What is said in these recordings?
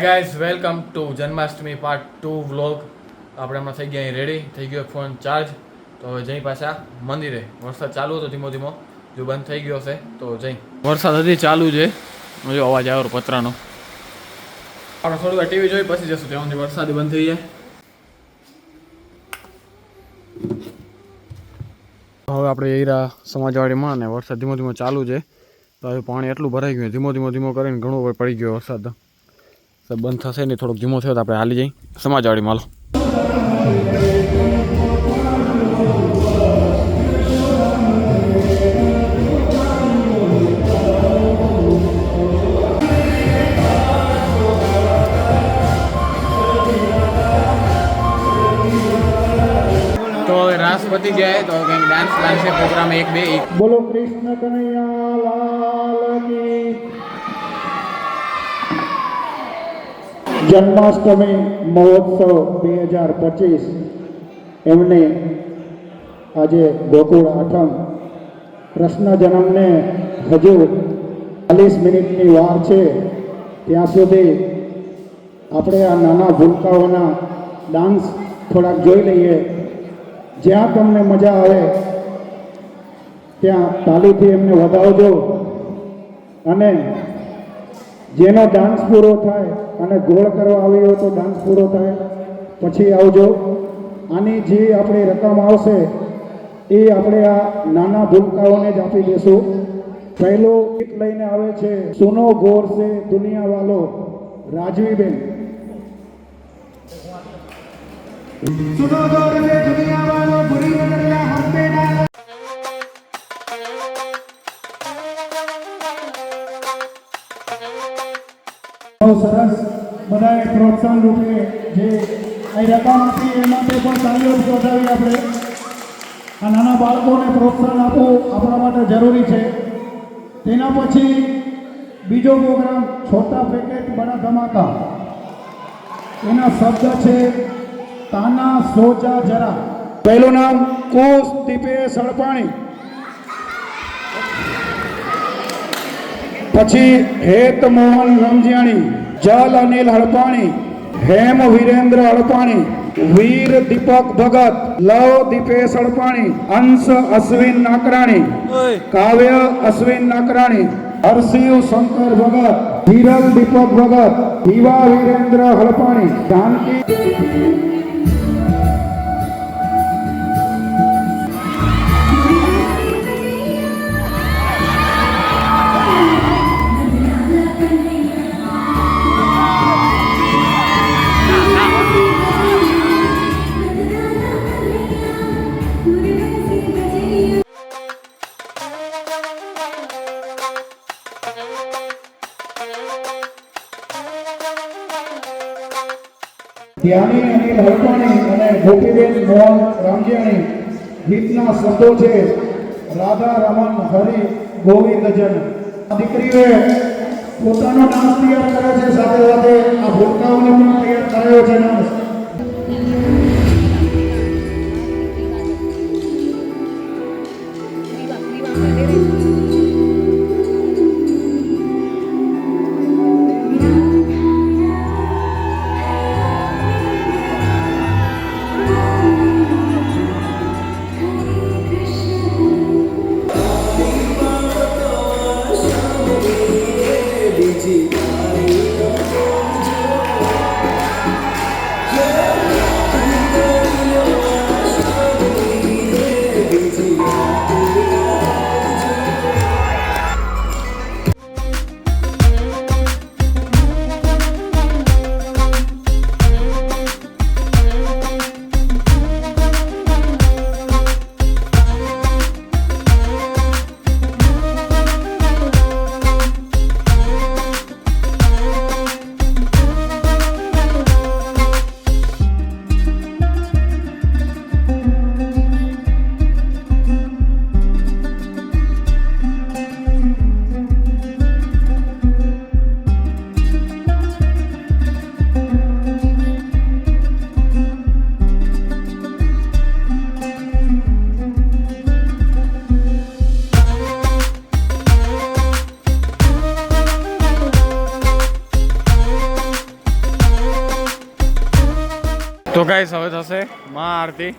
Guys welcome to Janmashtami part 2 vlog. આપણે હમણાં થઈ ગયા અહીં રેડી થઈ ગયો ફોન ચાર્જ. તો હવે જઈ પાછા મંદિરે. વરસાદ ચાલુ હતો ધીમો ધીમો, જો બંધ થઈ ગયો છે તો જઈ. વરસાદ હજી ચાલુ છે, જો અવાજ આવ્યો પતરાનો. આપણે થોડી વાર ટીવી જોઈ પછી જશું, ત્યાં સુધી વરસાદ બંધ થઈ જાય. હવે આપણે એરા સમાજવાડીમાં ને વરસાદ ધીમો ધીમો ચાલુ છે. તો હવે પાણી એટલું ભરાઈ ગયું, ધીમો ધીમો કરીને ઘણો પડી ગયો વરસાદ. બંધ થશે નહીં, થોડોક ધીમો થયો તો આપણે હાલી જઈ સમાજવાડીમાં. તો હવે રાસ પતી ગયા તો કંઈક ડાન્સ છે પ્રોગ્રામ 1-2 બોલો કૃષ્ણ કનૈયા લાલ કી. જન્માષ્ટમી મહોત્સવ 2025 એમને આજે ગોકુળ આઠમ કૃષ્ણ જન્મને હજુ 40 મિનિટની વાર છે. ત્યાં સુધી આપણે આ નાના ભૂલકાઓના ડાન્સ થોડાક જોઈ લઈએ. જ્યાં તમને મજા આવે ત્યાં તાલીથી એમને વધાવજો, અને જેનો ડાન્સ પૂરો થાય અને ગોળ કરવા આવી હોય તો ડાન્સ પૂરો થાય પછી આવજો. આની જે આપણી રકમ આવશે એ આપણે આ નાના ભૂલકાઓને જ આપી દઈશું. પહેલો ગીત લઈને આવે છે સુનો ગોર સે દુનિયા વાલો, રાજવીબેન. સુનો ગોર સે દુનિયા વાલો, ભૂરી નજરિયા હમ પે ડાલો. સરસ, બધાએ પ્રોત્સાહન રૂપે જે અહીં રકમ આપી એ માટે પણ તાળીઓ વધાવી. આપણે આ નાના બાળકોને પ્રોત્સાહન આપવું આપણા માટે જરૂરી છે. તેના પછી બીજો પ્રોગ્રામ છોટા પેકેટ બડા ધમાકા. એના શબ્દ છે તાના સોજા જરા. પહેલું નામ કુશ દીપેશ હળપાણી, પછી હેત મોહન રમજીયાણી, જલ અનિલ હળપાણી, હેમ વીરેન્દ્ર હળપાણી, વીર દીપક ભગત, લવ દીપેશ હળપાણી, અંશ અશ્વિન નાકરાણી, કાવ્ય અશ્વિન નાકરાણી, હરશિવ શંકર ભગત, હિરલ દીપક ભગત, દીવા વીરેન્દ્ર હળપાણી, જાનકી. ધ્યાની અનિલ હળપાણી અને ગોપીબેન મોહન રામજીયાણી. ગીતના શબ્દો છે રાધા રમન હરિ ગોવિંદ જન. દીકરીઓએ પોતાનો ડાન્સ તૈયાર કર્યો છે, સાથે સાથે આ ભૂલકાઓને પણ તૈયાર કરાયો છે ડાન્સ. તો ગાઈસ હવે થશે મહા આરતી.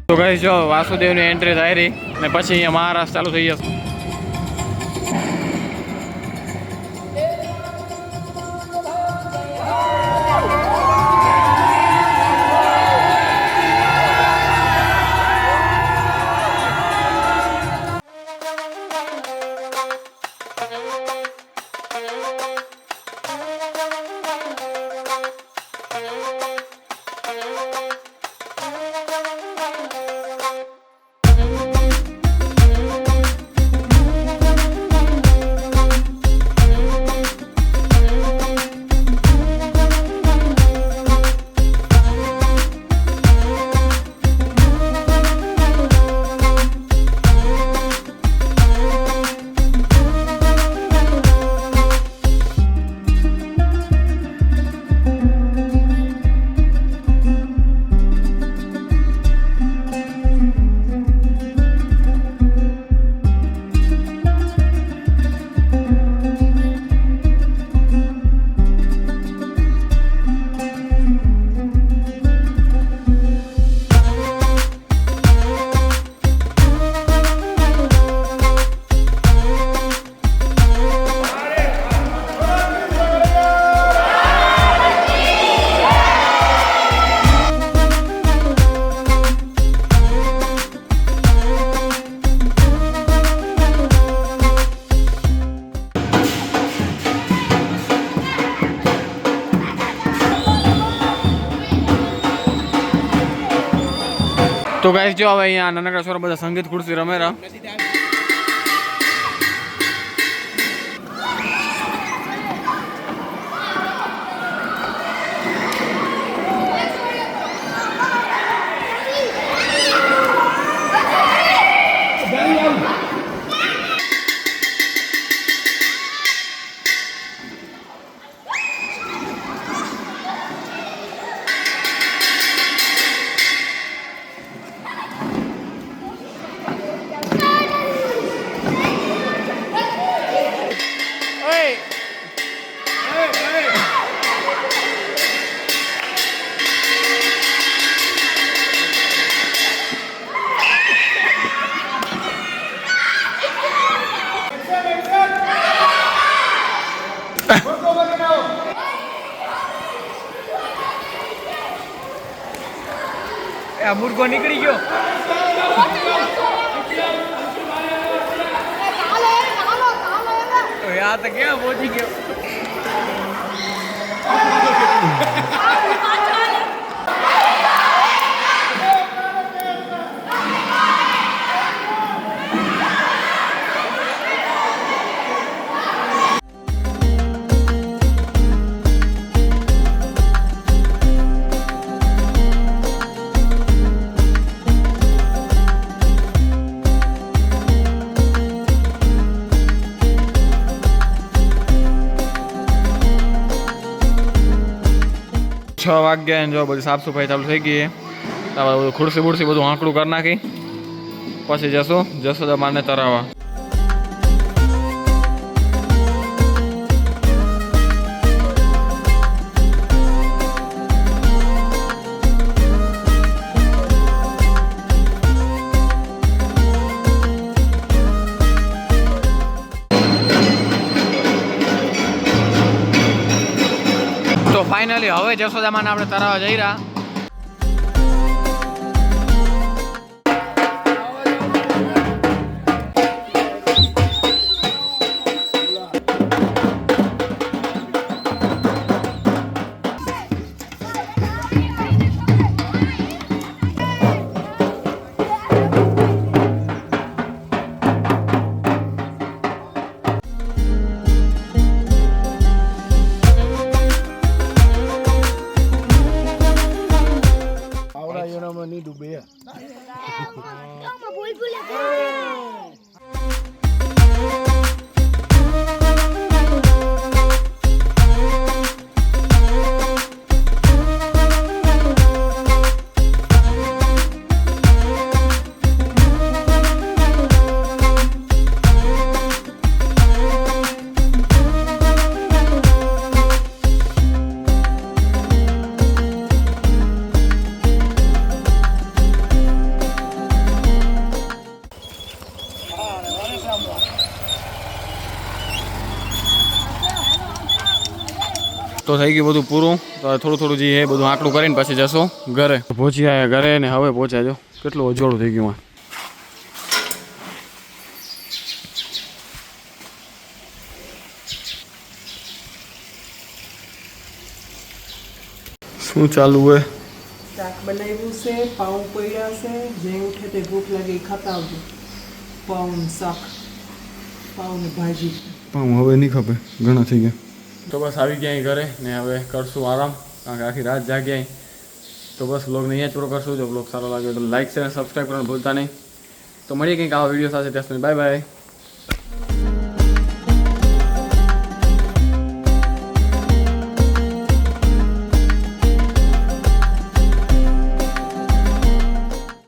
તો ગાઈસ જો વાસુદેવની એન્ટ્રી થઈ રહી ને પછી અહીંયા મહારાષ્ટ્ર ચાલુ થઈ જશે. તો ગાઈસ જો હવે અહીંયા નાનકડા છોરા બધા સંગીત ખુરશી રમેરા. આ મુર્ગો નીકળી ગયો. આ તો ક્યાં પહોંચી ગયો છ વાગ્યા જો બધી સાફ સફાઈ ચાલુ થઈ ગઈ બધું ખુરશી બુરશી બધું આંકડું કરી નાખી પછી જશું જશોદામાને તરાવવા તો ફાઇનલી હવે જશોદામાને આપણે તરાવવા જઈ રહ્યા તો થઈ ગયું બધું પૂરું તો થોડું થોડું જે એ બધું આંકડું કરીને પછી જશો ઘરે પહોંચી આવ્યા ઘરે ને હવે પહોંચ્યા જો કેટલું અજવાળું થઈ ગયું શું ચાલુ હોય શાક બનાવ્યું છે પાઉં પડ્યા છે જે ઉઠે તે ભૂખ લાગે ખાતા આવજો પાઉં શાક પાઉં ને ભાજી પણ હવે નહીં ખપે ઘણા થઈ ગયા તો બસ આવી ગયા અહીં ઘરે ને હવે કરશું આરામ કારણ કે આખી રાત જાગ્યા તો બસ વ્લોગને અહીંયા જ પૂરો કરશું જો વ્લોગ સારો લાગ્યો તો લાઈક શેર સબસ્ક્રાઈબ કરવાનું ભૂલતા નહીં તો મળીએ કંઈક આવા વિડીયો સાથે ત્યાં સુધી બાય બાય